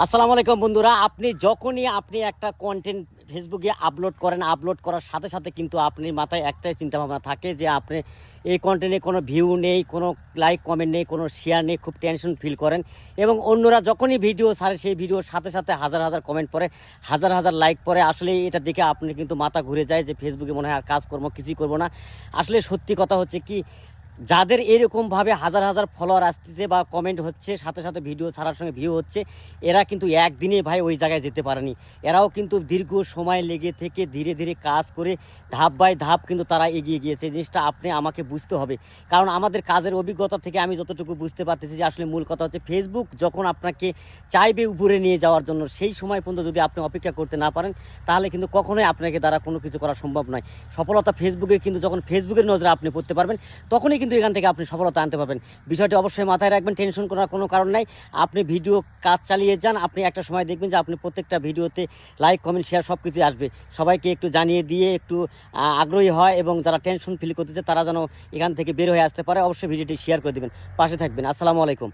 আসসালামু আলাইকুম বন্ধুরা, আপনি যখনই একটা কন্টেন্ট ফেসবুকে আপলোড করার সাথে সাথে কিন্তু আপনার মাথায় একটাই চিন্তাভাবনা থাকে যে আপনি এই কন্টেন্টে কোনো ভিউ নেই, কোনো লাইক কমেন্ট নেই, কোনো শেয়ার নেই, খুব টেনশন ফিল করেন। এবং অন্যরা যখনই ভিডিও ছাড়ে সেই ভিডিওর সাথে সাথে হাজার হাজার কমেন্ট পড়ে, হাজার হাজার লাইক পড়ে। আসলে এটা দেখে আপনি কিন্তু মাথা ঘুরে যায় যে ফেসবুকে মনে হয় আর কাজকর্ম কিছুই করবো না। আসলে সত্যি কথা হচ্ছে কি, যাদের এরকমভাবে হাজার হাজার ফলোয়ার আসতেছে বা কমেন্ট হচ্ছে, সাথে সাথে ভিডিও ছাড়ার সঙ্গে ভিউ হচ্ছে, এরা কিন্তু একদিনে ভাই ওই জায়গায় যেতে পারেনি। এরাও কিন্তু দীর্ঘ সময় লেগে থেকে ধীরে ধীরে কাজ করে ধাপ বাই ধাপ কিন্তু তারা এগিয়ে গিয়েছে। এই জিনিসটা আপনি আমাকে বুঝতে হবে, কারণ আমাদের কাজের অভিজ্ঞতা থেকে আমি যতটুকু বুঝতে পারতেছি যে আসলে মূল কথা হচ্ছে ফেসবুক যখন আপনাকে চাইবে উপরে নিয়ে যাওয়ার জন্য, সেই সময় পর্যন্ত যদি আপনি অপেক্ষা করতে না পারেন তাহলে কিন্তু কখনোই আপনাকে দ্বারা কোনো কিছু করা সম্ভব নয়। সফলতা ফেসবুকের, কিন্তু যখন ফেসবুকের নজরে আপনি পড়তে পারবেন তখনই কিন্তু এখান থেকে আপনি সফলতা আনতে পারবেন। বিষয়টি অবশ্যই মাথায় রাখবেন, টেনশন করার কোনো কারণ নাই। আপনি ভিডিও কাজ চালিয়ে যান, আপনি একটা সময় দেখবেন যে আপনি প্রত্যেকটা ভিডিওতে লাইক কমেন্ট শেয়ার সব কিছুই আসবে। সবাইকে একটু জানিয়ে দিয়ে একটু আগ্রহী হয়, এবং যারা টেনশন ফিল করতেছে তারা যেন এখান থেকে বের হয়ে আসতে পারে। অবশ্যই ভিডিওটি শেয়ার করে দেবেন, পাশে থাকবেন। আসসালামু আলাইকুম।